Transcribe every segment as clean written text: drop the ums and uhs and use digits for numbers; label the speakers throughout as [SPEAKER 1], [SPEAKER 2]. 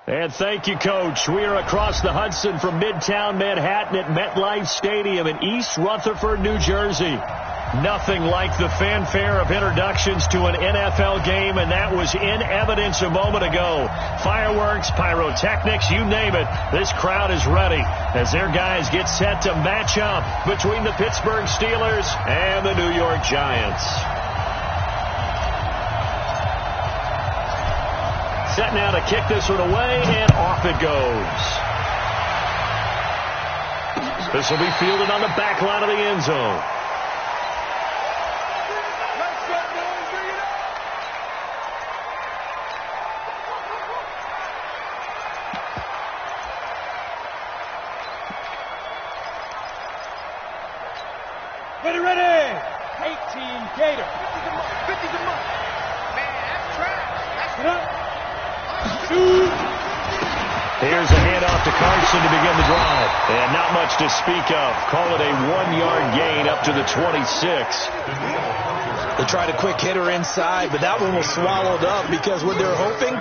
[SPEAKER 1] And thank you, Coach. We are across the Hudson from Midtown Manhattan at MetLife Stadium in East Rutherford, New Jersey. Nothing like the fanfare of introductions to an NFL game, and that was in evidence a moment ago. Fireworks, pyrotechnics, you name it. This crowd is ready as their guys get set to match up between the Pittsburgh Steelers and the New York Giants. Set now to kick this one away, and off it goes. This will be fielded on the back line of the end zone.
[SPEAKER 2] Ready. 18 Gator. 50's a month. Man, that's trash. Get up. Shoot.
[SPEAKER 1] Here's a handoff to Carson to begin the drive. And not much to speak of. Call it a 1-yard gain up to the 26.
[SPEAKER 3] They tried a quick hitter inside, but that one was swallowed up because what they're hoping,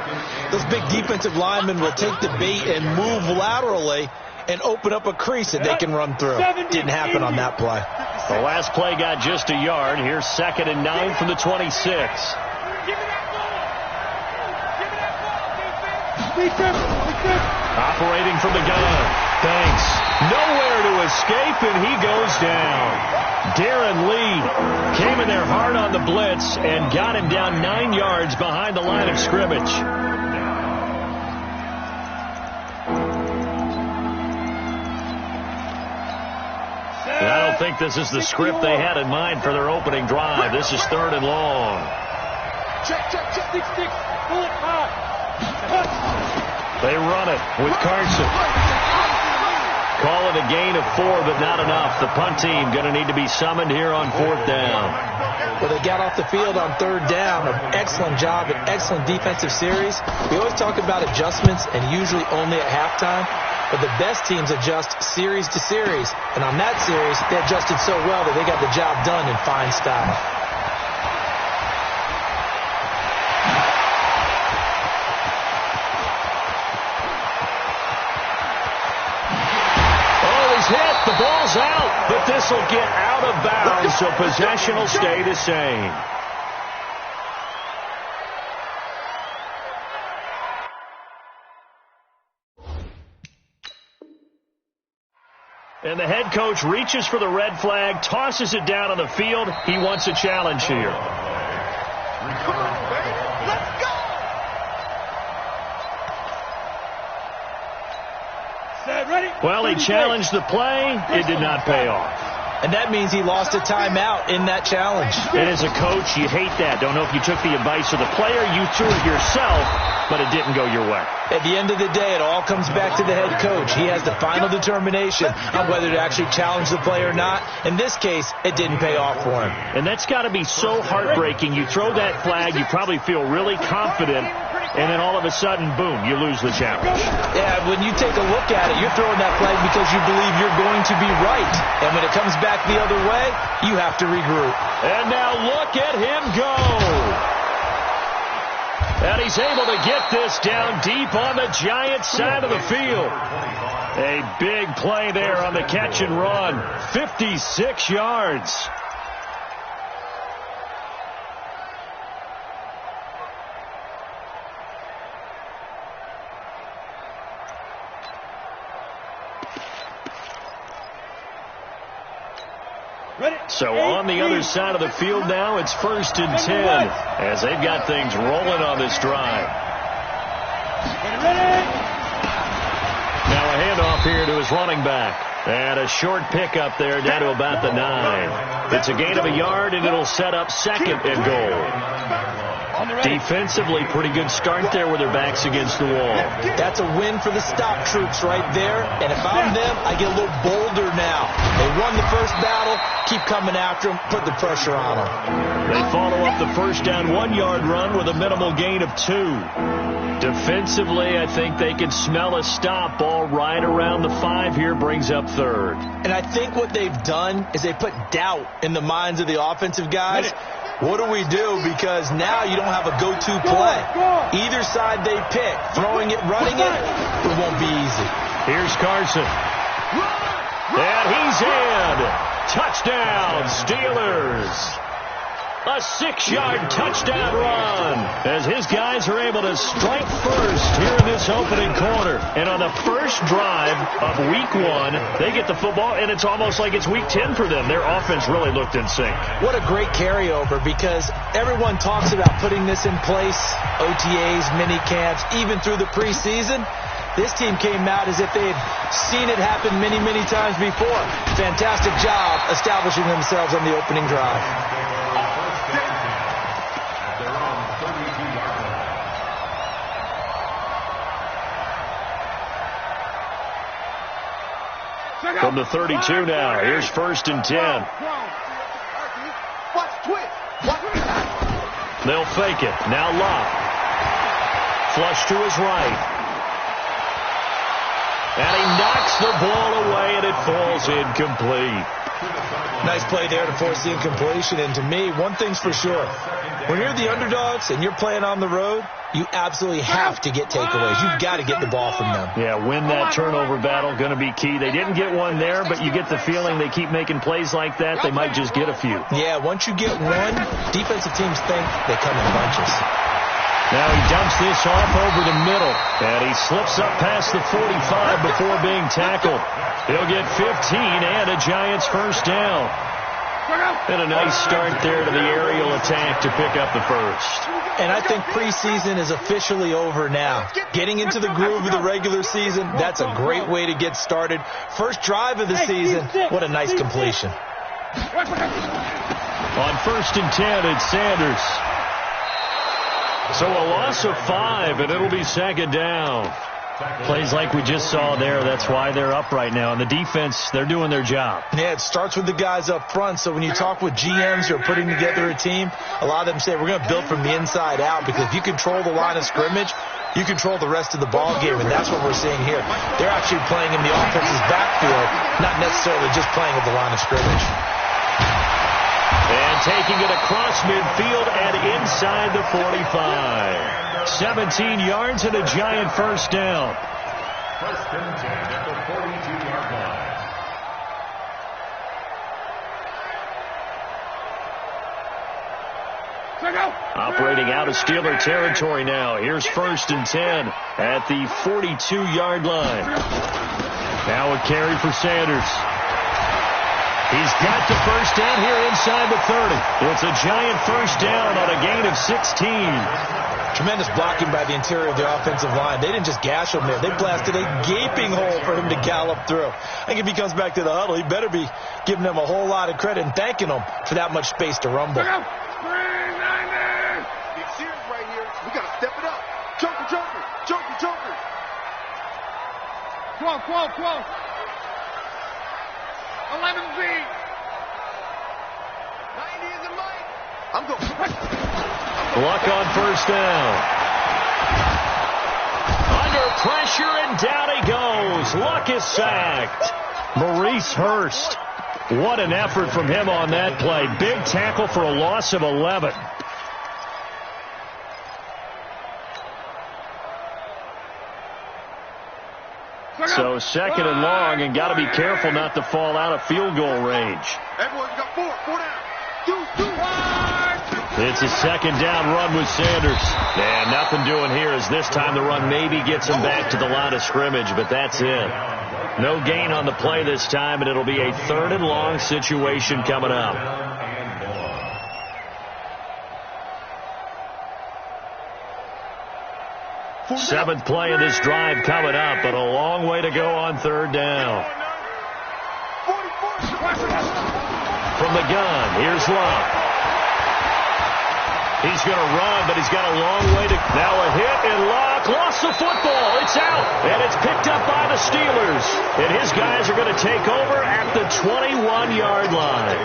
[SPEAKER 3] those big defensive linemen will take the bait and move laterally and open up a crease that they can run through. Didn't happen on that play.
[SPEAKER 1] The last play got just a yard. Here's 2nd and 9 from the 26. Operating from the gun. Thanks. Nowhere to escape, and he goes down. Darren Lee came in there hard on the blitz and got him down 9 yards behind the line of scrimmage. I don't think this is the script they had in mind for their opening drive. This is 3rd and long.
[SPEAKER 2] Check. 6. Pull it high.
[SPEAKER 1] They run it with Carson. Call it a gain of 4, but not enough. The punt team going to need to be summoned here on 4th down.
[SPEAKER 3] Well, they got off the field on 3rd down. An excellent job, an excellent defensive series. We always talk about adjustments, and usually only at halftime. But the best teams adjust series to series. And on that series, they adjusted so well that they got the job done in fine style.
[SPEAKER 1] Oh, he's hit. The ball's out. But this will get out of bounds, so possession will stay the same. And the head coach reaches for the red flag, tosses it down on the field. He wants a challenge here.
[SPEAKER 2] Come on, baby. Let's go. Set, ready.
[SPEAKER 1] Well, he challenged the play. It did not pay off.
[SPEAKER 3] And that means he lost a timeout in that challenge.
[SPEAKER 1] And as a coach, you hate that. Don't know if you took the advice of the player. You threw it yourself, but it didn't go your way.
[SPEAKER 3] At the end of the day, it all comes back to the head coach. He has the final determination on whether to actually challenge the play or not. In this case, it didn't pay off for him.
[SPEAKER 1] And that's got to be so heartbreaking. You throw that flag, you probably feel really confident, and then all of a sudden, boom, you lose the challenge.
[SPEAKER 3] Yeah, when you take a look at it, you're throwing that flag because you believe you're going to be right. And when it comes back the other way, you have to regroup.
[SPEAKER 1] And now look at him go. And he's able to get this down deep on the Giants side of the field. A big play there on the catch and run. 56 yards. So on the other side of the field now, it's 1st and 10 as they've got things rolling on this drive. Now a handoff here to his running back. And a short pickup there down to about the 9. It's a gain of a yard, and it'll set up 2nd and goal. Defensively, pretty good start there with their backs against the wall.
[SPEAKER 3] That's a win for the stop troops right there. And if I'm them, I get a little bolder now. They won the first battle. Keep coming after them. Put the pressure on them.
[SPEAKER 1] They follow up the 1st down 1-yard run with a minimal gain of 2. Defensively, I think they can smell a stop. Ball right around the 5 here brings up 3rd.
[SPEAKER 3] And I think what they've done is they put doubt in the minds of the offensive guys. What do we do? Because now you don't have a go-to play. Either side they pick, throwing it, running it, it won't be easy.
[SPEAKER 1] Here's Carson. And he's in. Touchdown, Steelers. A 6-yard touchdown run as his guys are able to strike first here in this opening quarter. And on the first drive of Week 1, they get the football, and it's almost like it's Week 10 for them. Their offense really looked in sync.
[SPEAKER 3] What a great carryover, because everyone talks about putting this in place, OTAs, mini camps, even through the preseason. This team came out as if they had seen it happen many, many times before. Fantastic job establishing themselves on the opening drive.
[SPEAKER 1] From the 32 now, here's 1st and 10. They'll fake it. Now Locke. Flush to his right. And he knocks the ball away, and it falls incomplete.
[SPEAKER 3] Nice play there to force the incompletion. And to me, one thing's for sure. When you're the underdogs and you're playing on the road, you absolutely have to get takeaways. You've got to get the ball from them.
[SPEAKER 1] Yeah, win that turnover battle, going to be key. They didn't get one there, but you get the feeling they keep making plays like that, they might just get a few.
[SPEAKER 3] Yeah, once you get one, defensive teams think they come in bunches.
[SPEAKER 1] Now he dumps this off over the middle, and he slips up past the 45 before being tackled. He'll get 15 and a Giants first down. And a nice start there to the aerial attack to pick up the first.
[SPEAKER 3] And I think preseason is officially over now. Getting into the groove of the regular season, that's a great way to get started. First drive of the season, what a nice completion.
[SPEAKER 1] On 1st and 10, it's Sanders. So a loss of 5, and it'll be 2nd down. Plays like we just saw there. That's why they're up right now. And the defense, they're doing their job.
[SPEAKER 3] Yeah, it starts with the guys up front. So when you talk with GMs who are putting together a team, a lot of them say we're going to build from the inside out, because if you control the line of scrimmage, you control the rest of the ball game, and that's what we're seeing here. They're actually playing in the offense's backfield, not necessarily just playing at the line of scrimmage.
[SPEAKER 1] And taking it across midfield and inside the 45. 17 yards and a Giant first down.
[SPEAKER 4] 1st and 10 at the 42-yard line.
[SPEAKER 1] Operating out of Steeler territory now. Here's 1st and 10 at the 42-yard line. Now a carry for Sanders. He's got the first down here inside the 30. It's a Giant first down on a gain of 16.
[SPEAKER 3] Tremendous blocking by the interior of the offensive line. They didn't just gash him there. They blasted a gaping hole for him to gallop through. I think if he comes back to the huddle, he better be giving them a whole lot of credit and thanking them for that much space to rumble.
[SPEAKER 2] Big series right here. We got to step it up. Joker. Quo. 11Z. 90 is in light. I'm going.
[SPEAKER 1] Luck on first down. Under pressure, and down he goes. Luck is sacked. Maurice Hurst. What an effort from him on that play. Big tackle for a loss of 11. So 2nd and long, and got to be careful not to fall out of field goal range.
[SPEAKER 2] Everyone's got 4 down.
[SPEAKER 1] It's a 2nd down run with Sanders. And nothing doing here, as this time the run maybe gets him back to the line of scrimmage, but that's it. No gain on the play this time, and it'll be a 3rd and long situation coming up. Seventh play of this drive coming up, but a long way to go on 3rd down. From the gun, here's Locke. He's going to run, but he's got a long way to... Now a hit, and Locke lost the football. It's out, and it's picked up by the Steelers. And his guys are going to take over at the 21-yard line.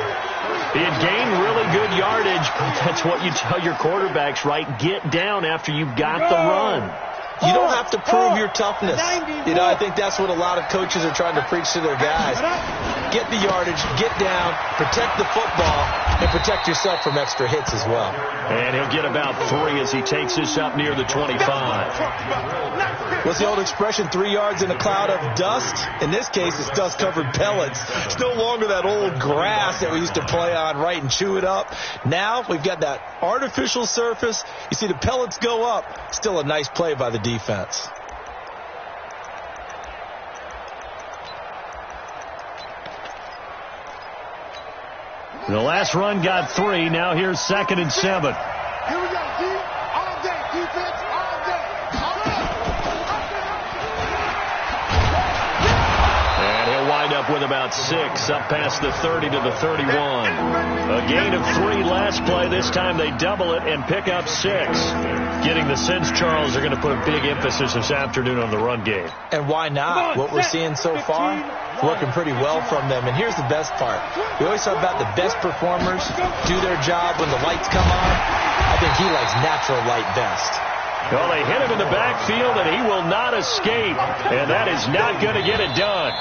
[SPEAKER 1] He had gained really good yardage, but that's what you tell your quarterbacks, right? Get down after you've got the run.
[SPEAKER 3] You don't have to prove your toughness. You know, I think that's what a lot of coaches are trying to preach to their guys. Get the yardage, get down, protect the football, and protect yourself from extra hits as well.
[SPEAKER 1] And he'll get about 3 as he takes this up near the 25.
[SPEAKER 3] What's the old expression, 3 yards in a cloud of dust? In this case, it's dust-covered pellets. It's no longer that old grass that we used to play on, right, and chew it up. Now we've got that artificial surface. You see the pellets go up. Still a nice play by the defense.
[SPEAKER 1] The last run got 3. Now here's 2nd and 7.
[SPEAKER 2] Here we go, D. All day. Defense, all day.
[SPEAKER 1] And he'll wind up with about 6, up past the 30 to the 31. A gain of 3 last play. This time they double it and pick up 6. Getting the sense, Charles, are going to put a big emphasis this afternoon on the run game.
[SPEAKER 3] And why not? What we're seeing so far, working pretty well from them. And here's the best part. We always talk about the best performers do their job when the lights come on. I think he likes natural light best.
[SPEAKER 1] Well, they hit him in the backfield, and he will not escape. And that is not going to get it done.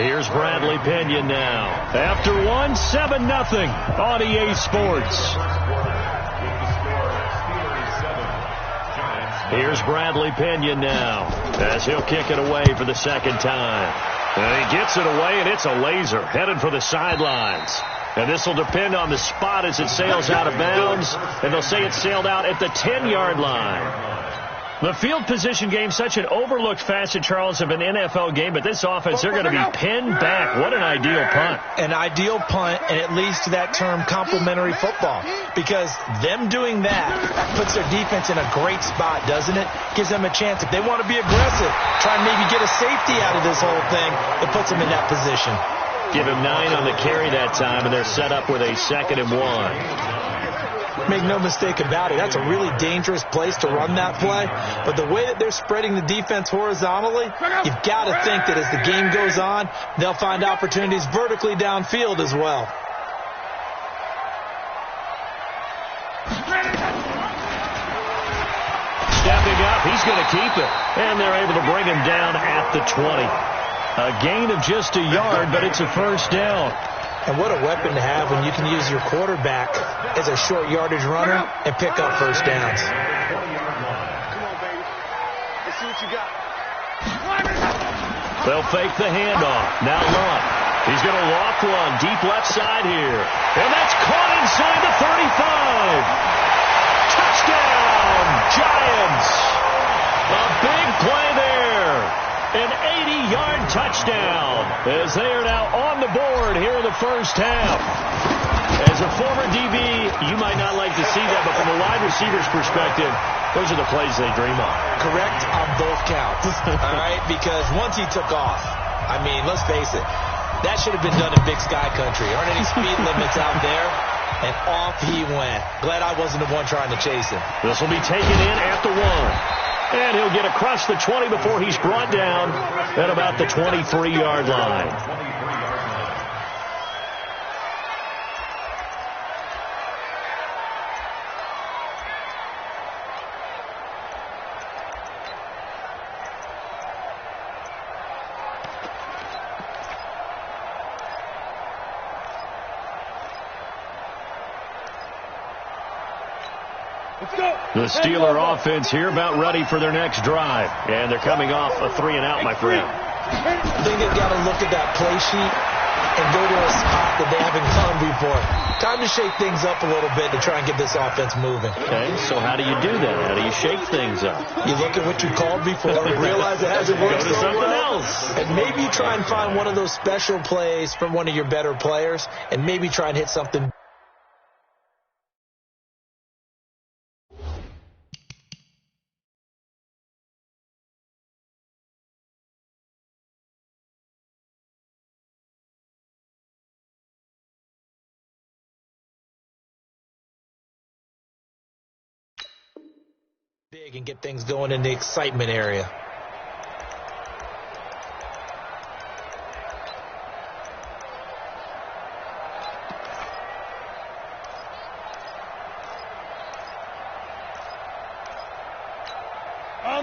[SPEAKER 1] Here's Bradley Pinion now. After 1, 7-0 on EA Sports. Here's Bradley Pinion now as he'll kick it away for the 2nd time. And he gets it away, and it's a laser headed for the sidelines. And this will depend on the spot as it sails out of bounds. And they'll say it sailed out at the 10-yard line. The field position game, such an overlooked facet, Charles, of an NFL game. But this offense, they're going to be pinned back. What an ideal punt.
[SPEAKER 3] An ideal punt, and it leads to that term complementary football. Because them doing that puts their defense in a great spot, doesn't it? Gives them a chance. If they want to be aggressive, try and maybe get a safety out of this whole thing, it puts them in that position.
[SPEAKER 1] Give him 9 on the carry that time, and they're set up with a 2nd and 1.
[SPEAKER 3] Make no mistake about it, that's a really dangerous place to run that play. But the way that they're spreading the defense horizontally, you've got to think that as the game goes on, they'll find opportunities vertically downfield as well.
[SPEAKER 1] Stepping up, he's going to keep it. And they're able to bring him down at the 20. A gain of just a yard, but it's a 1st down.
[SPEAKER 3] And what a weapon to have when you can use your quarterback as a short yardage runner and pick up 1st downs.
[SPEAKER 2] Come on, baby. Let's see what you got.
[SPEAKER 1] They'll fake the handoff. Now Lunt. He's going to walk one deep left side here. And that's caught inside the 35. Touchdown, Giants. A big play there. An 80-yard touchdown as they are now on the board here in the 1st half. As a former DB, you might not like to see that, but from a wide receiver's perspective, those are the plays they dream of.
[SPEAKER 3] Correct on both counts, all right? Because once he took off, I mean, let's face it, that should have been done in Big Sky Country. Aren't any speed limits out there? And off he went. Glad I wasn't the one trying to chase him.
[SPEAKER 1] This will be taken in at the 1. And he'll get across the 20 before he's brought down at about the 23-yard line. The Steeler offense here about ready for their next drive. And they're coming off a 3-and-out, my friend.
[SPEAKER 3] I think they've got to look at that play sheet and go to a spot that they haven't gone before. Time to shake things up a little bit to try and get this offense moving.
[SPEAKER 1] Okay, so how do you do that? How do you shake things up?
[SPEAKER 3] You look at what you called before and realize it hasn't worked
[SPEAKER 1] Go to
[SPEAKER 3] so
[SPEAKER 1] something
[SPEAKER 3] well.
[SPEAKER 1] else.
[SPEAKER 3] And maybe you try and find one of those special plays from one of your better players and maybe try and hit something. Big and get things going in the excitement area.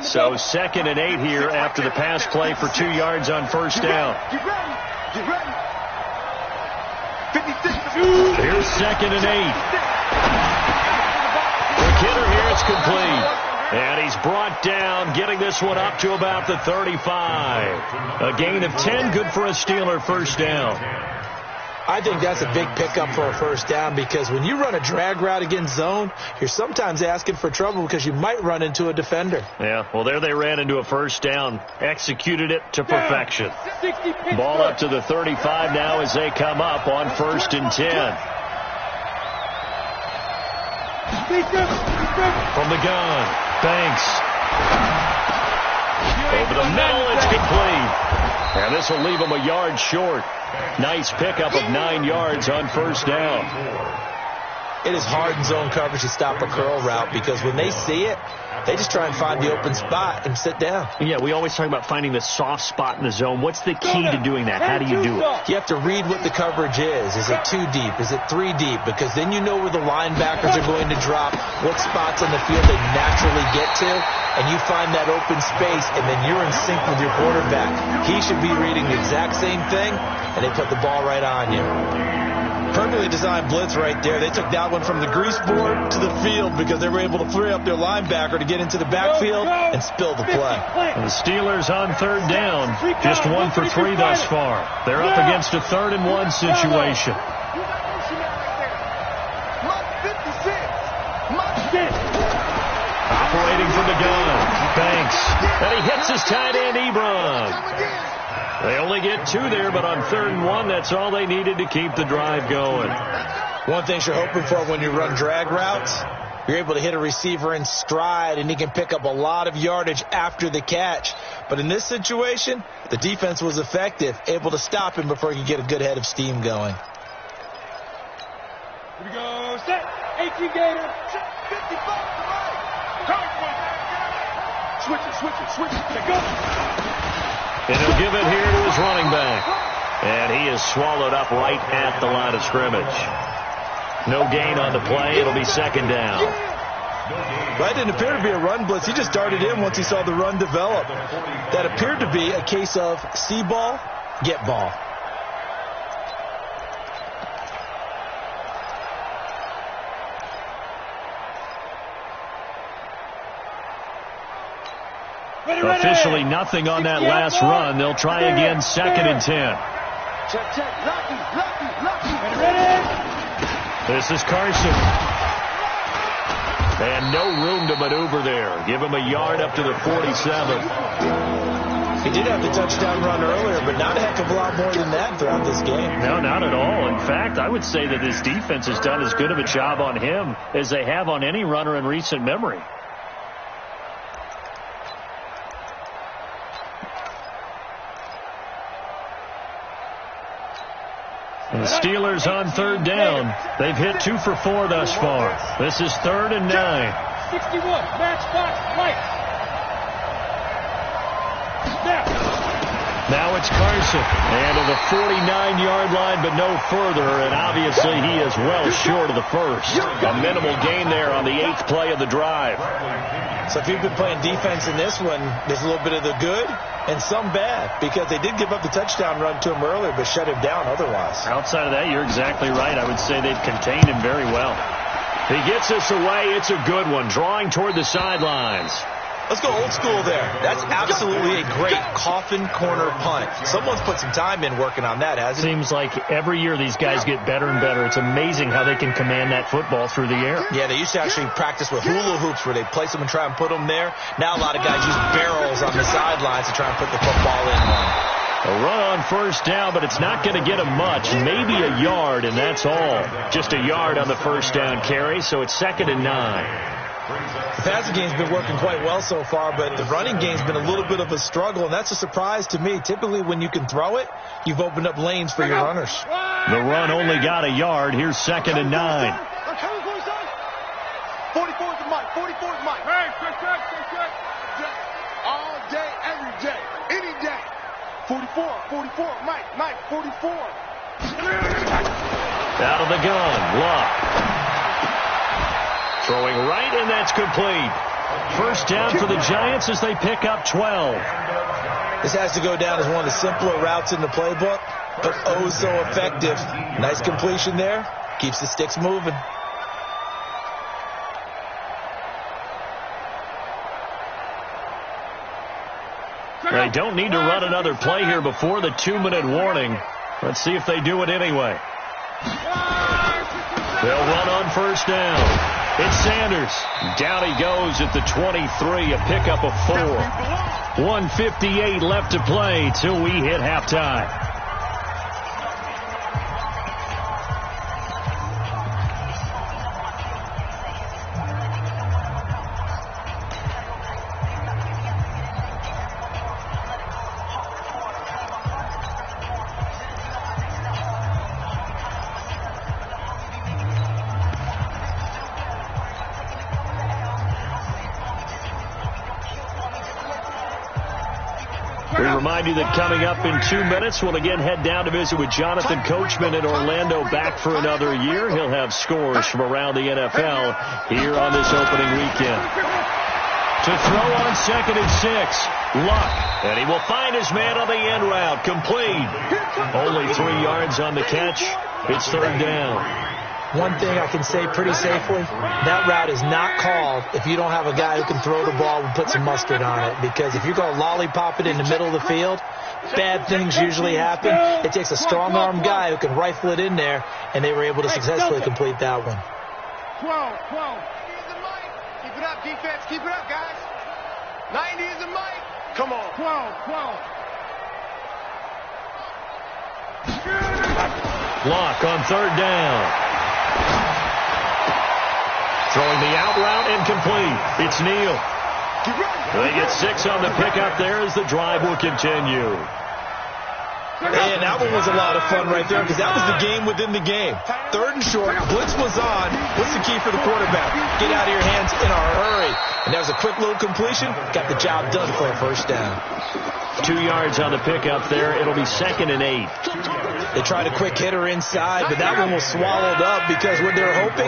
[SPEAKER 1] So 2nd and 8 here after the pass play for 2 yards on 1st down.
[SPEAKER 2] Get ready. Get ready. 56.
[SPEAKER 1] Here's 2nd and 8. The Kidder here, it's complete. And he's brought down, getting this one up to about the 35. A gain of 10, good for a Steeler first down.
[SPEAKER 3] I think that's a big pickup for a first down because when you run a drag route against zone, you're sometimes asking for trouble because you might run into a defender.
[SPEAKER 1] Yeah, well, there they ran into a first down, executed it to perfection. Ball up to the 35 now as they come up on 1st and 10. From the gun, Banks. Over the middle, it's complete. And this will leave him a yard short. Nice pickup of 9 yards on first down.
[SPEAKER 3] It is hard in zone coverage to stop a curl route because when they see it, they just try and find the open spot and sit down.
[SPEAKER 1] Yeah, we always talk about finding the soft spot in the zone. What's the key to doing that? How do you do it?
[SPEAKER 3] You have to read what the coverage is. Is it 2 deep? Is it 3 deep? Because then you know where the linebackers are going to drop, what spots on the field they naturally get to, and you find that open space, and then you're in sync with your quarterback. He should be reading the exact same thing, and they put the ball right on you. Perfectly designed blitz right there. They took that one from the grease board to the field because they were able to free up their linebacker to get into the backfield and spill the play.
[SPEAKER 1] And the Steelers on 3rd down, just 1 for 3 thus far. They're up against a 3rd and 1 situation. Operating from the gun, Banks. And he hits his tight end, Ebron. They only get 2 there, but on 3rd and 1, that's all they needed to keep the drive going.
[SPEAKER 3] One thing you're hoping for when you run drag routes, you're able to hit a receiver in stride, and he can pick up a lot of yardage after the catch. But in this situation, the defense was effective, able to stop him before he could get a good head of steam going.
[SPEAKER 2] Here we go. Set. 18 Gator. 55 to right. Switch it. Go.
[SPEAKER 1] And he'll give it here to his running back. And he is swallowed up right at the line of scrimmage. No gain on the play. It'll be 2nd down.
[SPEAKER 3] That didn't appear to be a run blitz. He just darted in once he saw the run develop. That appeared to be a case of see ball, get ball.
[SPEAKER 1] Officially nothing on that last run. They'll try again, 2nd and 10.
[SPEAKER 2] Check. Lucky. Ready.
[SPEAKER 1] This is Carson. And no room to maneuver there. Give him a yard up to the 47.
[SPEAKER 3] He did have the touchdown run earlier, but not a heck of a lot more than that throughout this game.
[SPEAKER 1] No, not at all. In fact, I would say that this defense has done as good of a job on him as they have on any runner in recent memory. And the Steelers on 3rd down. They've hit 2 for 4 thus far. This is 3rd and 9.
[SPEAKER 2] 61. Match box. Right.
[SPEAKER 1] Now it's Carson. And to the 49-yard line, but no further. And obviously he is well short of the first. A minimal gain there on the 8th play of the drive.
[SPEAKER 3] So if you've been playing defense in this one, there's a little bit of the good and some bad, because they did give up the touchdown run to him earlier, but shut him down otherwise.
[SPEAKER 1] Outside of that, you're exactly right. I would say they've contained him very well. He gets this away. It's a good one, drawing toward the sidelines.
[SPEAKER 3] Let's go old school there. That's absolutely a great coffin corner punt. Someone's put some time in working on that, hasn't it?
[SPEAKER 1] Seems like every year these guys get better and better. It's amazing how they can command that football through the air.
[SPEAKER 3] Yeah, they used to actually practice with hula hoops where they place them and try and put them there. Now a lot of guys use barrels on the sidelines to try and put the football in one.
[SPEAKER 1] A run on 1st down, but it's not going to get him much. Maybe a yard, and that's all. Just a yard on the 1st down carry, so it's 2nd and 9.
[SPEAKER 3] The passing game's been working quite well so far, but the running game's been a little bit of a struggle, and that's a surprise to me. Typically, when you can throw it, you've opened up lanes for your runners.
[SPEAKER 1] The run only got a yard. Here's 2nd and 9.
[SPEAKER 2] 44's the mic. 44's Mike. Hey, check. All day, every day, any day. 44, Mike, 44.
[SPEAKER 1] Out of the gun, Luck. Throwing right, and that's complete. 1st down for the Giants as they pick up 12.
[SPEAKER 3] This has to go down as one of the simpler routes in the playbook. but oh so effective. Nice completion there. Keeps the sticks moving.
[SPEAKER 1] They don't need to run another play here before the 2-minute warning. Let's see if they do it anyway. They'll run on first down. It's Sanders. Down he goes at the 23, a pickup of 4. 1:58 left to play till we hit halftime. Remind you that coming up in 2 minutes, we'll again head down to visit with Jonathan Coachman in Orlando, back for another year. He'll have scores from around the NFL here on this opening weekend. To throw on 2nd and 6, Luck, and he will find his man on the end route, complete. Only 3 yards on the catch. It's 3rd down.
[SPEAKER 3] One thing I can say pretty safely, that route is not called if you don't have a guy who can throw the ball and put some mustard on it. Because if you're going to lollipop it in the middle of the field, bad things usually happen. It takes a strong-arm guy who can rifle it in there, and they were able to successfully complete that one.
[SPEAKER 2] 12. Keep it up, defense. Keep it up, guys. 90 is the mic. Come on. 12.
[SPEAKER 1] Block on 3rd down. Throwing the out route, incomplete. It's Neal. They get 6 on the pickup there as the drive will continue.
[SPEAKER 3] And that one was a lot of fun right there because that was the game within the game. 3rd and short, blitz was on. What's the key for the quarterback? Get out of your hands in a hurry. And that was a quick little completion. Got the job done for a 1st down.
[SPEAKER 1] 2 yards on the pickup there. It'll be 2nd and 8.
[SPEAKER 3] They tried a quick hitter inside, but that one was swallowed up because what they're hoping,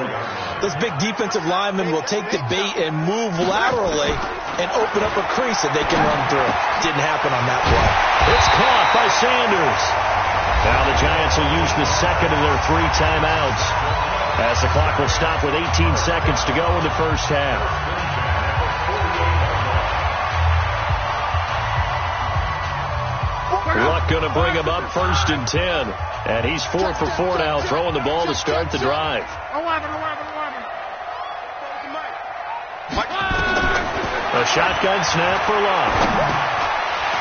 [SPEAKER 3] those big defensive linemen will take the bait and move laterally and open up a crease that they can run through. Didn't happen on that play.
[SPEAKER 1] It's caught by Sanders. Now the Giants will use the 2nd of their 3 timeouts as the clock will stop with 18 seconds to go in the 1st half. Luck going to bring him up 1st and 10. And he's 4 for 4 now, throwing the ball to start the drive.
[SPEAKER 2] 11.
[SPEAKER 1] A shotgun snap for Luck.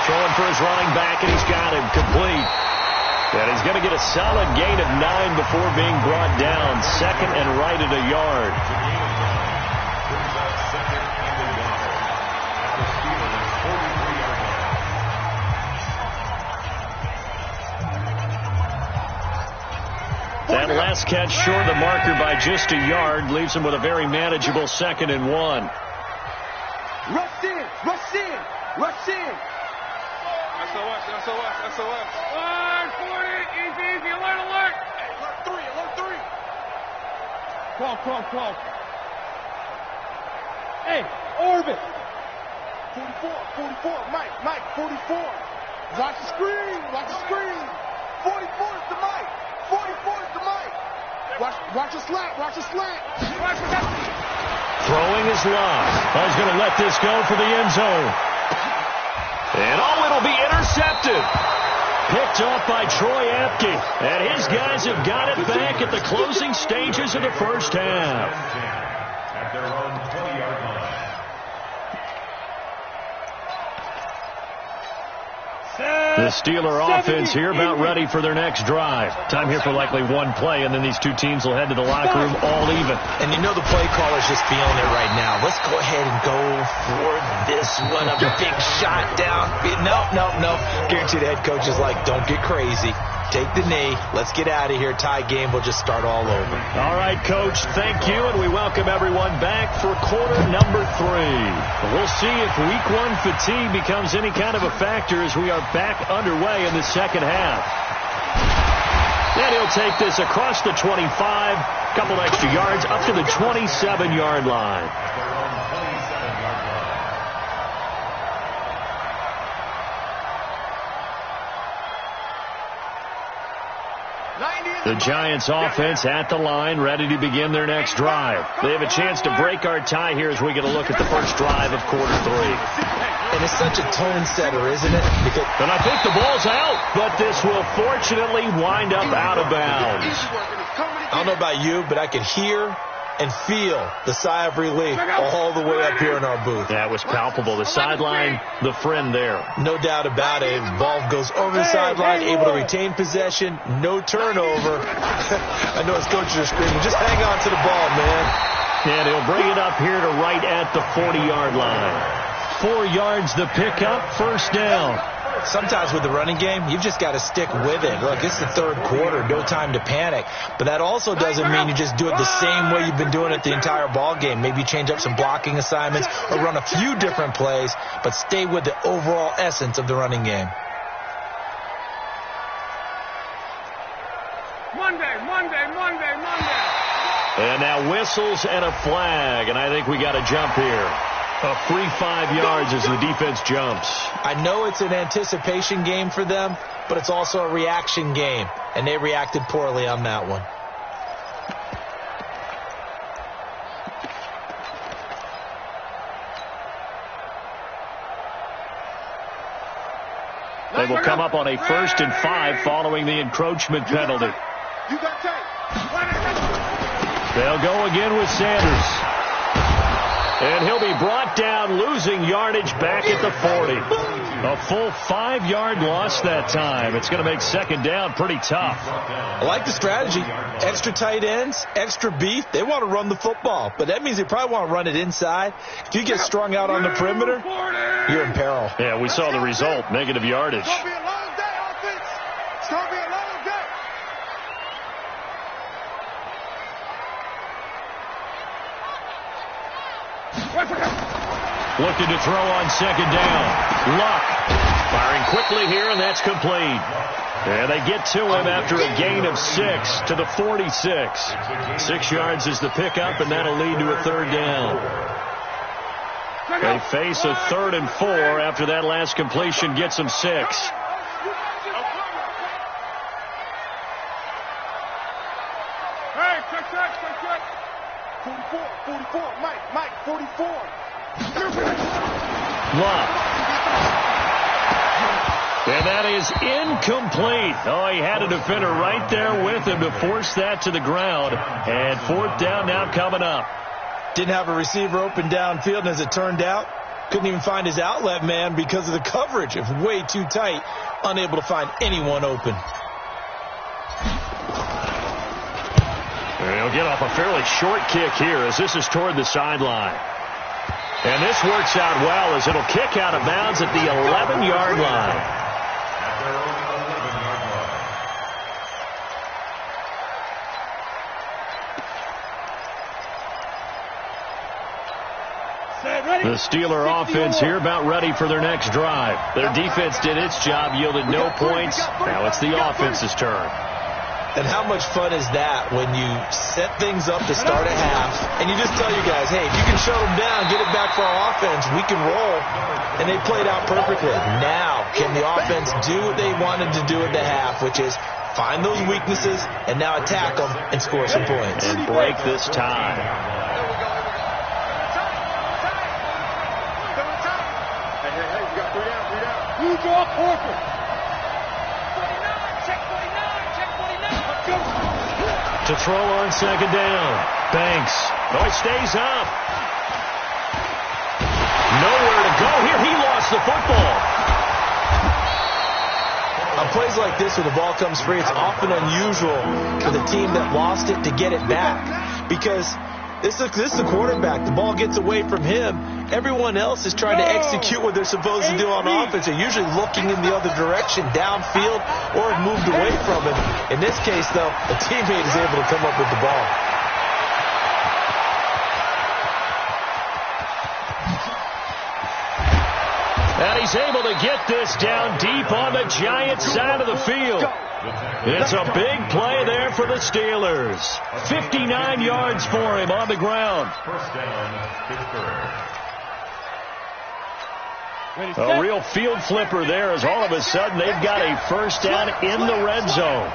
[SPEAKER 1] Throwing for his running back, and he's got him complete. And he's going to get a solid gain of 9 before being brought down. 2nd and right at a yard. That last catch short of the marker by just a yard leaves him with a very manageable 2nd and 1.
[SPEAKER 2] Rush in. SOS. Alert, 40, easy, alert. Hey, alert 3. 12. Hey, orbit. 44, Mike, 44. Watch the screen. 44 is the Mike. Watch the slant.
[SPEAKER 1] Throwing is Luck. He's going to let this go for the end zone. And it'll be intercepted. Picked off by Troy Apke. And his guys have got it back at the closing stages of the 1st half.
[SPEAKER 4] At their own 20-yard line.
[SPEAKER 1] The Steeler offense here about ready for their next drive. Time here for likely one play, and then these two teams will head to the locker room all even.
[SPEAKER 3] And you know the play caller's just feeling it right now. Let's go ahead and go for this one. A big shot down. No. Guarantee the head coach is like, don't get crazy. Take the knee. Let's get out of here. Tie game. We'll just start all over.
[SPEAKER 1] All right, Coach. Thank you, and we welcome everyone back for quarter number 3. We'll see if Week 1 fatigue becomes any kind of a factor as we are back underway in the 2nd half. Then he'll take this across the 25, couple extra yards, up to the 27-yard line. The Giants offense at the line, ready to begin their next drive. They have a chance to break our tie here as we get a look at the first drive of quarter 3.
[SPEAKER 3] And it's such a tone setter, isn't it?
[SPEAKER 1] And I think the ball's out, but this will fortunately wind up out of bounds.
[SPEAKER 3] I don't know about you, but I could hear and feel the sigh of relief all the way up here in our booth.
[SPEAKER 1] That was palpable. The sideline, the friend there.
[SPEAKER 3] No doubt about it. Ball goes over the sideline, able to retain possession, no turnover. I know his coaches are screaming, just hang on to the ball, man.
[SPEAKER 1] And he'll bring it up here to right at the 40-yard line. 4 yards the pickup, first down.
[SPEAKER 3] Sometimes with the running game, you've just got to stick with it. Look, it's the third quarter, no time to panic. But that also doesn't mean you just do it the same way you've been doing it the entire ball game. Maybe change up some blocking assignments or run a few different plays, but stay with the overall essence of the running game.
[SPEAKER 2] Monday.
[SPEAKER 1] And now whistles and a flag, and I think we got a jump here. A free 5 yards as the defense jumps.
[SPEAKER 3] I know it's an anticipation game for them, but it's also a reaction game, and they reacted poorly on that one.
[SPEAKER 1] They will come up on a 1st and 5 following the encroachment penalty. They'll go again with Sanders. And he'll be brought down, losing yardage back at the 40. A full 5-yard loss that time. It's going to make second down pretty tough.
[SPEAKER 3] I like the strategy. Extra tight ends, extra beef. They want to run the football, but that means they probably want to run it inside. If you get strung out on the perimeter, you're in peril.
[SPEAKER 1] Yeah, we saw the result, negative yardage.
[SPEAKER 2] It's going to be a long day, offense. It's going to be a long day.
[SPEAKER 1] Looking to throw on second down. Luck firing quickly here, and that's complete. And they get to him after a gain of 6 to the 46. 6 yards is the pickup, and that'll lead to a third down. They face a 3rd and 4 after that last completion gets them 6.
[SPEAKER 2] Hey, check. 44, Mike, 44.
[SPEAKER 1] Luck. And that is incomplete. Oh, he had a defender right there with him to force that to the ground. And 4th down now coming up.
[SPEAKER 3] Didn't have a receiver open downfield, and as it turned out, couldn't even find his outlet man because of the coverage. It was way too tight, unable to find anyone open.
[SPEAKER 1] He'll get off a fairly short kick here as this is toward the sideline. And this works out well as it'll kick out of bounds at the 11-yard line. The Steeler offense here about ready for their next drive. Their defense did its job, yielded no points. Now it's the offense's turn.
[SPEAKER 3] And how much fun is that when you set things up to start a half and you just tell your guys, hey, if you can shut them down, get it back for our offense, we can roll. And they played out perfectly. Now, can the offense do what they wanted to do at the half, which is find those weaknesses and now attack them and score some points.
[SPEAKER 1] And break this tie.
[SPEAKER 2] Hey, you got 3 down. You draw Corcoran.
[SPEAKER 1] To throw on second down. Banks. Oh, he stays up. Nowhere to go here. He lost the football.
[SPEAKER 3] On plays like this where the ball comes free, it's often unusual for the team that lost it to get it back. Because this is the quarterback. The ball gets away from him. Everyone else is trying to execute what they're supposed to do on offense. They're usually looking in the other direction, downfield, or have moved away from him. In this case, though, a teammate is able to come up with the ball.
[SPEAKER 1] And he's able to get this down deep on the Giants side of the field. It's a big play there for the Steelers. 59 yards for him on the ground.
[SPEAKER 4] First down, Pittsburgh.
[SPEAKER 1] A real field flipper there as all of a sudden they've got a first down in the red zone.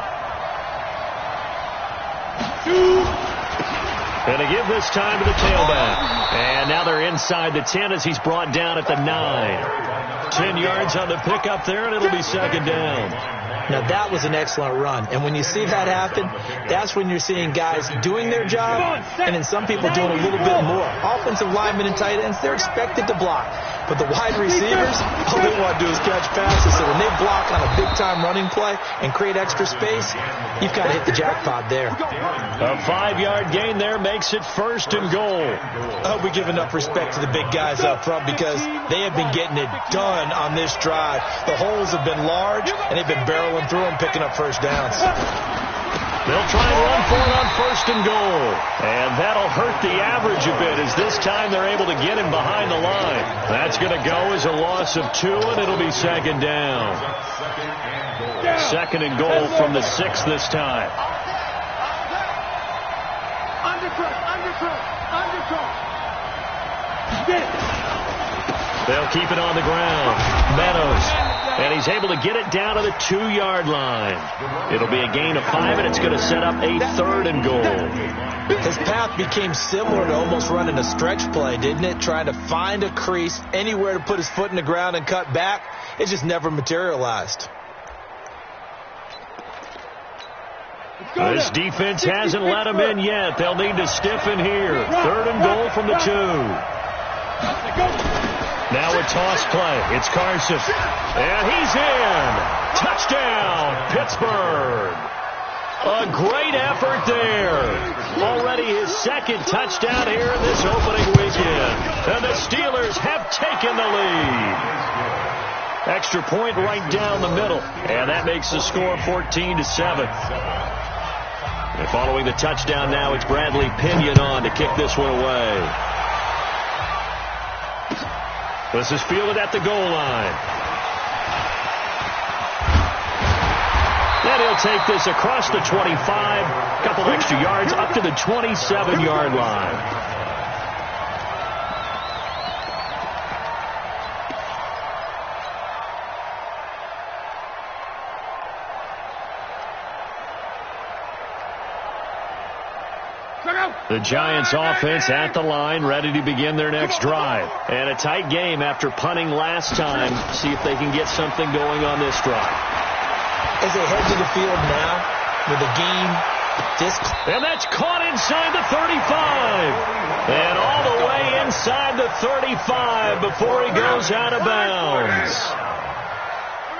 [SPEAKER 1] And to give this time to the tailback. And now they're inside the 10 as he's brought down at the 9. 10 yards on the pickup there, and it'll be second down.
[SPEAKER 3] Now, that was an excellent run. And when you see that happen, that's when you're seeing guys doing their job and then some people doing a little bit more. Offensive linemen and tight ends, they're expected to block. But the wide receivers, all they want to do is catch passes. So when they block on a big-time running play and create extra space, you've got to hit the jackpot there.
[SPEAKER 1] A 5-yard gain there makes it first and goal.
[SPEAKER 3] I hope we give enough respect to the big guys up front because they have been getting it done on this drive. The holes have been large, and they've been barreling through them, picking up first downs.
[SPEAKER 1] They'll try and run for it on first and goal. And that'll hurt the average a bit as this time they're able to get him behind the line. That's going to go as a loss of 2, and it'll be second down. Second and goal from the 6 this time. They'll keep it on the ground. Meadows. And he's able to get it down to the 2-yard line. It'll be a gain of 5, and it's going to set up a third and goal.
[SPEAKER 3] His path became similar to almost running a stretch play, didn't it? Trying to find a crease, anywhere to put his foot in the ground and cut back. It just never materialized.
[SPEAKER 1] This defense hasn't let him in yet. They'll need to stiffen here. Third and goal from the 2. Now a toss play. It's Carson. And he's in. Touchdown, Pittsburgh. A great effort there. Already his second touchdown here in this opening weekend. And the Steelers have taken the lead. Extra point right down the middle. And that makes the score 14-7. And following the touchdown now, it's Bradley Pinion on to kick this one away. This is fielded at the goal line. And he'll take this across the 25. A couple extra yards up to the 27-yard line. The Giants offense at the line, ready to begin their next drive. And a tight game after punting last time. See if they can get something going on this drive.
[SPEAKER 3] As they head to the field now with a game.
[SPEAKER 1] And that's caught inside the 35. And all the way inside the 35 before he goes out of bounds.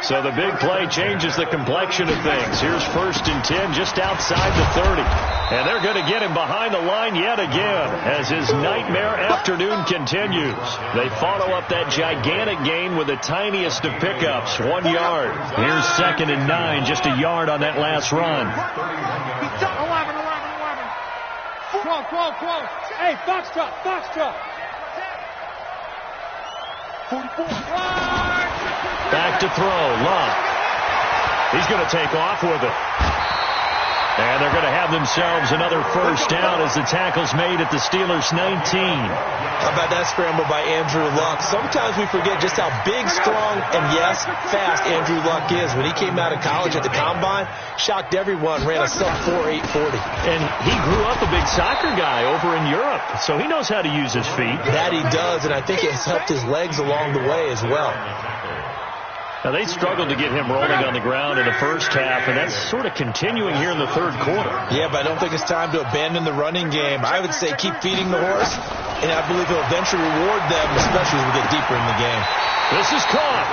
[SPEAKER 1] So the big play changes the complexion of things. Here's first and 10 just outside the 30. And they're going to get him behind the line yet again as his nightmare afternoon continues. They follow up that gigantic gain with the tiniest of pickups, 1 yard. Here's second and 9, just a yard on that last run.
[SPEAKER 5] 12. Hey, Foxtrot.
[SPEAKER 2] 44.
[SPEAKER 1] Back to throw. Luck. He's going to take off with it. And they're going to have themselves another first down as the tackle's made at the Steelers' 19.
[SPEAKER 3] How about that scramble by Andrew Luck? Sometimes we forget just how big, strong, and, yes, fast Andrew Luck is. When he came out of college at the Combine, shocked everyone, ran a sub-4 840.
[SPEAKER 1] And he grew up a big soccer guy over in Europe, so he knows how to use his feet.
[SPEAKER 3] That he does, and I think it has helped his legs along the way as well.
[SPEAKER 1] Now, they struggled to get him rolling on the ground in the first half, and that's sort of continuing here in the third quarter.
[SPEAKER 3] Yeah, but I don't think it's time to abandon the running game. I would say keep feeding the horse, and I believe he'll eventually reward them, especially as we get deeper in the game.
[SPEAKER 1] This is caught.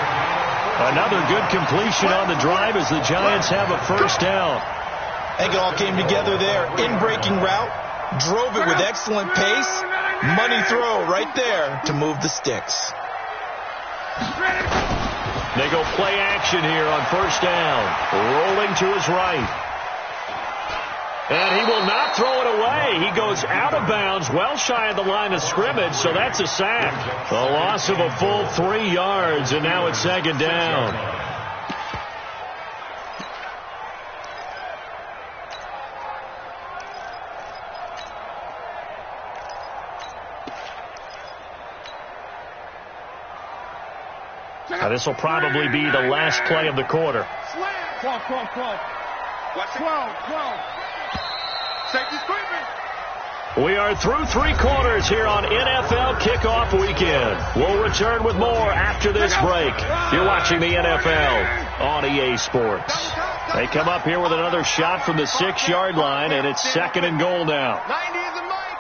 [SPEAKER 1] Another good completion on the drive as the Giants have a first down.
[SPEAKER 3] I think it all came together there. In-breaking route, drove it with excellent pace. Money throw right there to move the sticks.
[SPEAKER 1] They go play action here on first down. Rolling to his right. And he will not throw it away. He goes out of bounds, well shy of the line of scrimmage, so that's a sack. A loss of a full 3 yards, and now it's second down. Now, this will probably be the last play of the quarter.
[SPEAKER 5] 12.
[SPEAKER 2] Safety screaming.
[SPEAKER 1] We are through 3 quarters here on NFL Kickoff Weekend. We'll return with more after this break. You're watching the NFL on EA Sports. They come up here with another shot from the 6-yard line, and it's 2nd and goal now.
[SPEAKER 2] 90 is a mic.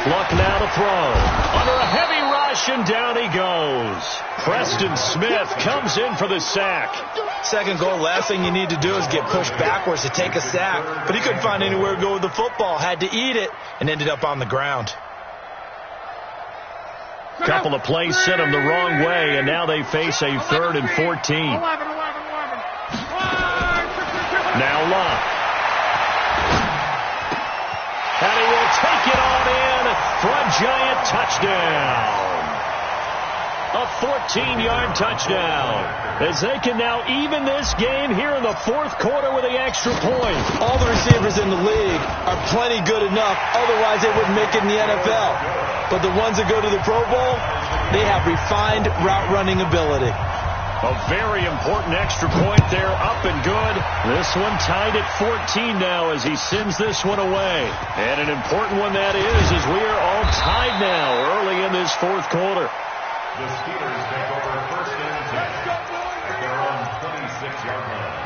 [SPEAKER 1] Luck now to throw. Under a heavy rush, and down he goes. Preston Smith comes in for the sack.
[SPEAKER 3] 2nd goal, last thing you need to do is get pushed backwards to take a sack. But he couldn't find anywhere to go with the football, had to eat it, and ended up on the ground.
[SPEAKER 1] Couple of plays sent him the wrong way, and now they face a 3rd and 14. Now Luck. And he will take it on in for a giant touchdown. A 14-yard touchdown, as they can now even this game here in the 4th quarter with the extra point.
[SPEAKER 3] All the receivers in the league are plenty good enough, otherwise they wouldn't make it in the NFL. But the ones that go to the Pro Bowl, they have refined route running ability.
[SPEAKER 1] A very important extra point there, up and good. This one tied at 14 now as he sends this one away. And an important one that is, as we are all tied now early in this 4th quarter.
[SPEAKER 4] The Steelers take over 1st and 10 at their own 26-yard line.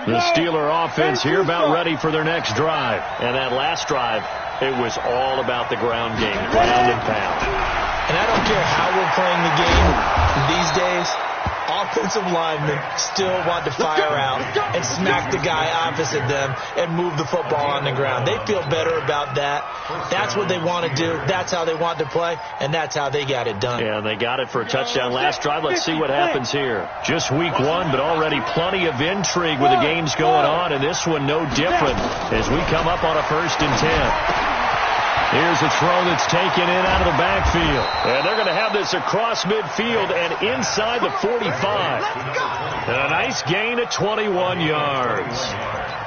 [SPEAKER 1] The Steeler offense here about ready for their next drive. And that last drive, it was all about the ground game, ground and pound.
[SPEAKER 3] And I don't care how we're playing the game these days, offensive linemen still want to fire out and smack the guy opposite them and move the football on the ground. They feel better about that. That's what they want to do. That's how they want to play, and that's how they got it done.
[SPEAKER 1] Yeah, they got it for a touchdown last drive. Let's see what happens here. Just week 1, but already plenty of intrigue with the games going on, and this one no different as we come up on a 1st and 10. Here's a throw that's taken in out of the backfield. And they're going to have this across midfield and inside the 45. And a nice gain at 21 yards.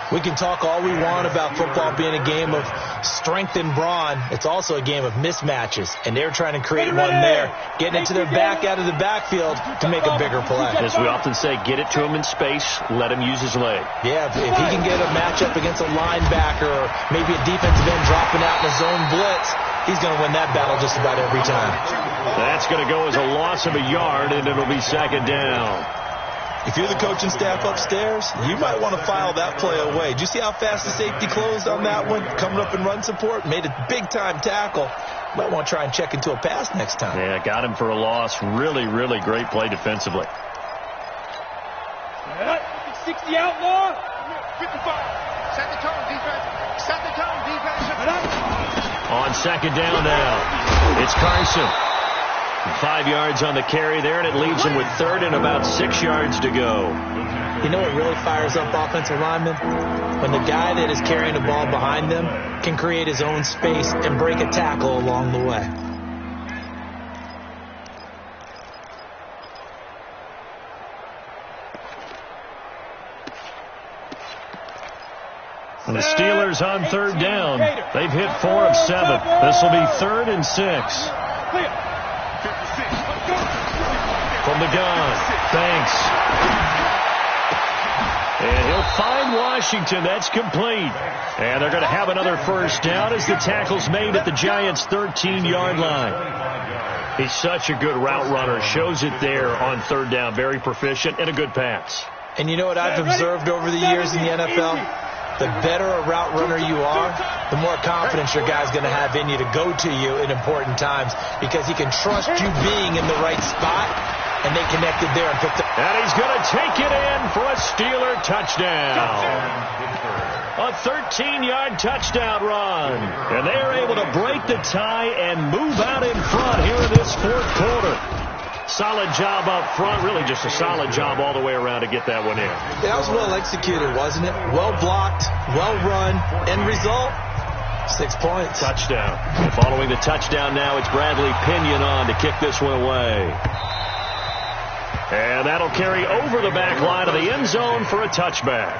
[SPEAKER 3] We can talk all we want about football being a game of strength and brawn. It's also a game of mismatches, and they're trying to create one there, getting it to their back out of the backfield to make a bigger play.
[SPEAKER 1] As we often say, get it to him in space, let him use his leg.
[SPEAKER 3] Yeah, if he can get a matchup against a linebacker or maybe a defensive end dropping out in a zone blitz, he's going to win that battle just about every time.
[SPEAKER 1] That's going to go as a loss of a yard, and it'll be 2nd down.
[SPEAKER 3] If you're the coaching staff upstairs, you might want to file that play away. Did you see how fast the safety closed on that one? Coming up in run support, made a big-time tackle. Might want to try and check into a pass next time.
[SPEAKER 1] Yeah, got him for a loss. Really, really great play defensively.
[SPEAKER 5] 60 outlaw.
[SPEAKER 2] 55. Set the tone, defense. Set the tone, defense.
[SPEAKER 1] On 2nd down now, it's Carson. 5 yards on the carry there, and it leaves him with 3rd and about 6 yards to go.
[SPEAKER 3] You know what really fires up offensive linemen? When the guy that is carrying the ball behind them can create his own space and break a tackle along the way.
[SPEAKER 1] And the Steelers on 3rd down. They've hit 4 of 7. This will be 3rd and 6. From the gun, Banks. And he'll find Washington. That's complete. And they're going to have another 1st down as the tackle's made at the Giants' 13-yard line. He's such a good route runner. Shows it there on 3rd down. Very proficient and a good pass.
[SPEAKER 3] And you know what I've observed over the years in the NFL? The better a route runner you are, the more confidence your guy's going to have in you to go to you in important times because he can trust you being in the right spot, and they connected there and picked up.
[SPEAKER 1] And he's going to take it in for a Steeler touchdown. A 13-yard touchdown run. And they are able to break the tie and move out in front here in this 4th quarter. Solid job up front. Really just a solid job all the way around to get that one in.
[SPEAKER 3] That was well executed, wasn't it? Well blocked, well run. End result, 6 points.
[SPEAKER 1] Touchdown. And following the touchdown now, it's Bradley Pinion on to kick this one away. And that'll carry over the back line of the end zone for a touchback.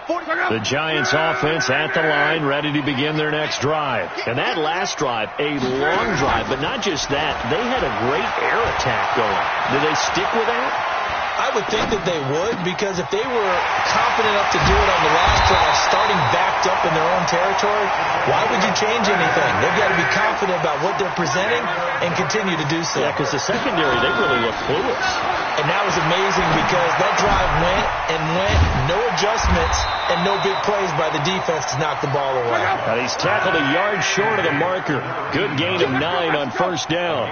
[SPEAKER 1] The Giants offense at the line, ready to begin their next drive. And that last drive, a long drive, but not just that. They had a great air attack going. Do they stick with that?
[SPEAKER 3] I would think that they would, because if they were confident enough to do it on the last drive, starting backed up in their own territory, why would you change anything? They've got to be confident about what they're presenting and continue to do so.
[SPEAKER 1] Yeah, because the secondary, they really look clueless.
[SPEAKER 3] And that was amazing because that drive went and went, no adjustments, and no big plays by the defense to knock the ball away.
[SPEAKER 1] And he's tackled a yard short of the marker. Good gain of 9 on first down.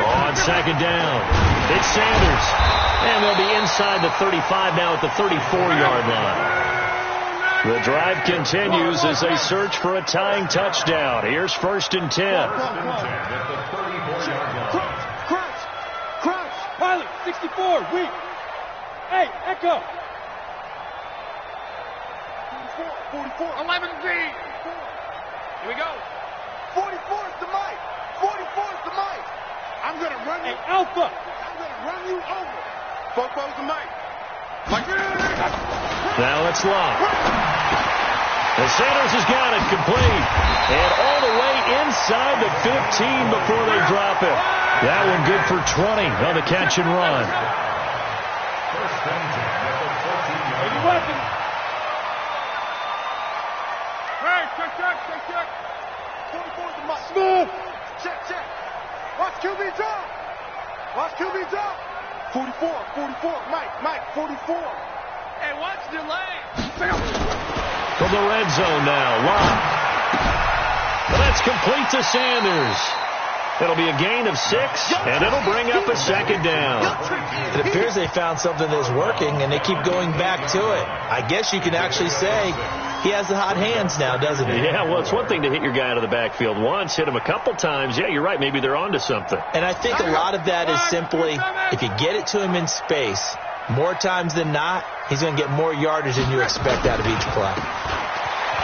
[SPEAKER 1] On second down, it's Sanders. And they'll be inside the 35 now at the 34-yard line. The drive continues as they search for a tying touchdown. Here's 1st and 10.
[SPEAKER 5] Crunch. Pilot, 64, weak. Hey, Echo.
[SPEAKER 2] 44, 11B. Here we go. 44 is the mic. 44 is the mic. I'm going to run you.
[SPEAKER 5] Hey, Alpha.
[SPEAKER 2] I'm going to run you over. Football's the mic.
[SPEAKER 1] Now it's locked. And Sanders has got it complete. And all the way inside the 15 before they drop it. That one good for 20 on the catch and run.
[SPEAKER 2] Hey, check. 44 is the mic. Smooth. Check. Watch QB drop. 44, Mike, 44. Hey, watch the lane.
[SPEAKER 1] From the red zone now, Locke. That's complete to Sanders. It'll be a gain of 6, and it'll bring up a second down.
[SPEAKER 3] It appears they found something that's working, and they keep going back to it. I guess you can actually say he has the hot hands now, doesn't he?
[SPEAKER 1] Yeah, well, it's one thing to hit your guy out of the backfield once, hit him a couple times. Yeah, you're right. Maybe they're onto something.
[SPEAKER 3] And I think a lot of that is simply if you get it to him in space, more times than not, he's going to get more yardage than you expect out of each play.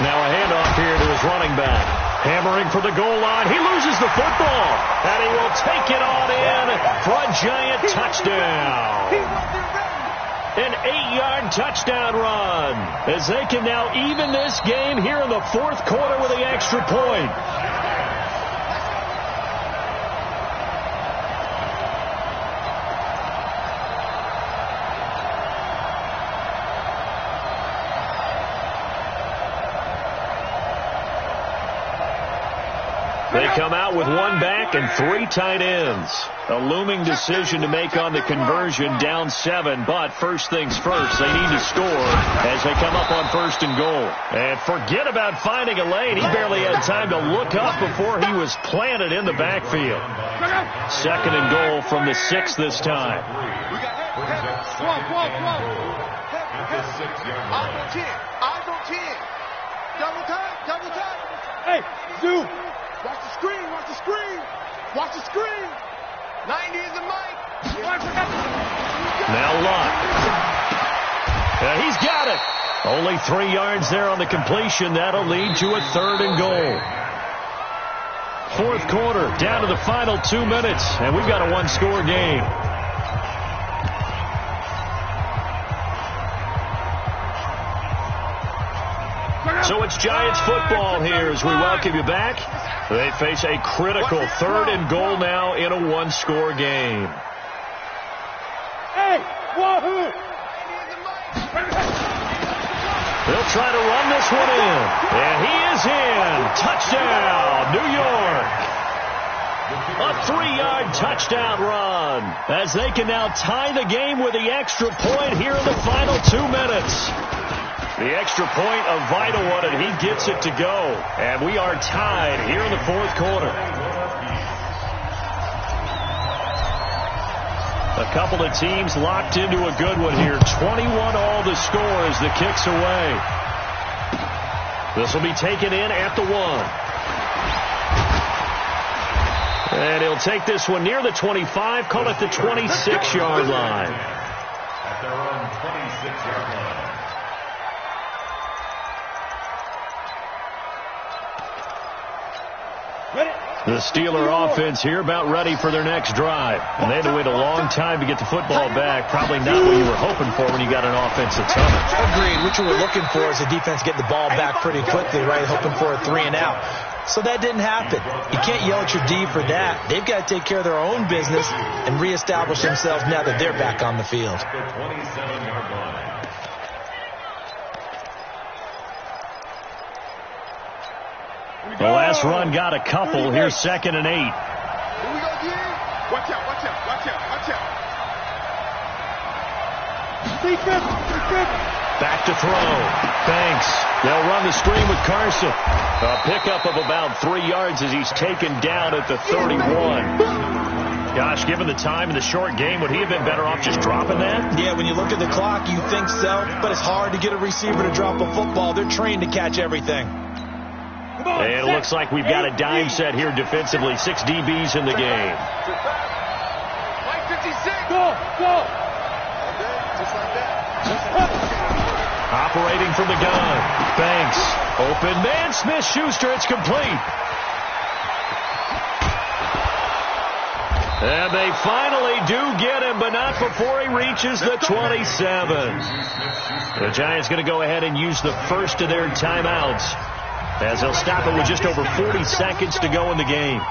[SPEAKER 1] Now a handoff here to his running back. Hammering for the goal line. He loses the football. And he will take it on in for a Giant touchdown. An 8-yard touchdown run. As they can now even this game here in the 4th quarter with the extra point. They come out with 1 back and 3 tight ends. A looming decision to make on the conversion, down 7. But first things first, they need to score as they come up on 1st and goal. And forget about finding a lane. He barely had time to look up before he was planted in the backfield. 2nd and goal from the 6 this time.
[SPEAKER 2] Double time.
[SPEAKER 5] Hey, Zoo.
[SPEAKER 2] Watch the screen. 90 is the mic.
[SPEAKER 1] Now Locke. He's got it. Only 3 yards there on the completion. That'll lead to a 3rd and goal. 4th quarter, down to the final 2 minutes, and we've got a 1-score game. So it's Giants football here as we welcome you back. They face a critical 3rd and goal now in a 1-score game.
[SPEAKER 5] Hey, wahoo!
[SPEAKER 1] They'll try to run this one in. And he is in. Touchdown, New York. A 3-yard touchdown run as they can now tie the game with the extra point here in the final 2 minutes. The extra point, a vital one, and he gets it to go. And we are tied here in the 4th quarter. A couple of teams locked into a good one here. 21-all the score as the kick's away. This will be taken in at the 1. And he'll take this one near the 25, call it the 26-yard line.
[SPEAKER 4] At their own 26-yard line.
[SPEAKER 1] The Steeler offense here about ready for their next drive. And they had to wait a long time to get the football back. Probably not what you were hoping for when you got an offensive tunnel.
[SPEAKER 3] Agreed. What you were looking for is the defense getting the ball back pretty quickly, right? Hoping for a 3-and-out. So that didn't happen. You can't yell at your D for that. They've got to take care of their own business and reestablish themselves now that they're back on the field.
[SPEAKER 4] The 27-yard line.
[SPEAKER 1] The last run got a couple. Here's 2nd and 8.
[SPEAKER 2] Here we go again. Watch out, watch out, watch out, watch out.
[SPEAKER 5] Defense.
[SPEAKER 1] Back to throw. Banks. They'll run the screen with Carson. A pickup of about 3 yards as he's taken down at the 31. Gosh, given the time in the short game, would he have been better off just dropping that?
[SPEAKER 3] Yeah, when you look at the clock, you think so. But it's hard to get a receiver to drop a football. They're trained to catch everything.
[SPEAKER 1] And it looks like we've got a dime set here defensively. 6 DBs in the game.
[SPEAKER 2] Mike 56.
[SPEAKER 5] Go.
[SPEAKER 2] Just like that.
[SPEAKER 1] Operating from the gun. Banks. Open man. Smith-Schuster. It's complete. And they finally do get him, but not before he reaches the 27. The Giants going to go ahead and use the first of their timeouts, as they'll stop it with just over 40 seconds to go in the game.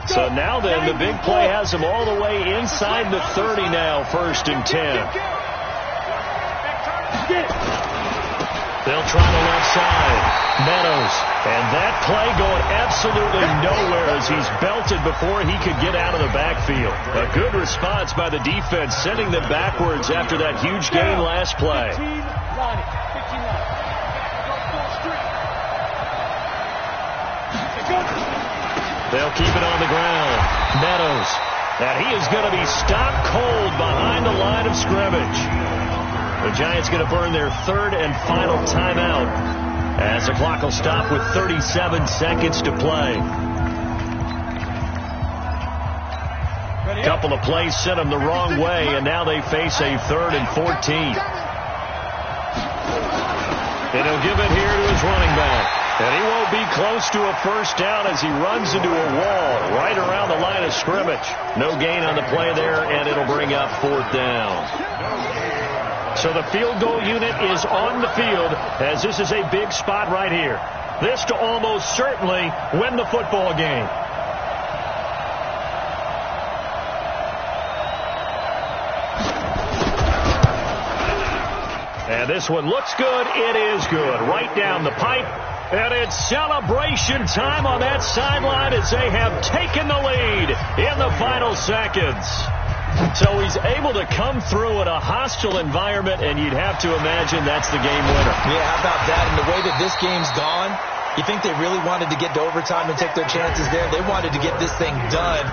[SPEAKER 1] So now then, the big play has them all the way inside the 30 now, 1st and 10. They'll try the left side. Meadows. And that play going absolutely nowhere as he's belted before he could get out of the backfield. A good response by the defense, sending them backwards after that huge gain last play. They'll keep it on the ground. Meadows. And he is going to be stopped cold behind the line of scrimmage. The Giants going to burn their 3rd and final timeout, as the clock will stop with 37 seconds to play. A couple of plays sent them the wrong way, and now they face a 3rd and 14. And he'll give it here to his running back. And he won't be close to a first down as he runs into a wall right around the line of scrimmage. No gain on the play there, and it'll bring up 4th down. So the field goal unit is on the field, as this is a big spot right here. This to almost certainly win the football game. And this one looks good. It is good. Right down the pipe. And it's celebration time on that sideline as they have taken the lead in the final seconds. So he's able to come through in a hostile environment, and you'd have to imagine that's the game winner.
[SPEAKER 3] Yeah, how about that? And the way that this game's gone, you think they really wanted to get to overtime and take their chances there? They wanted to get this thing done.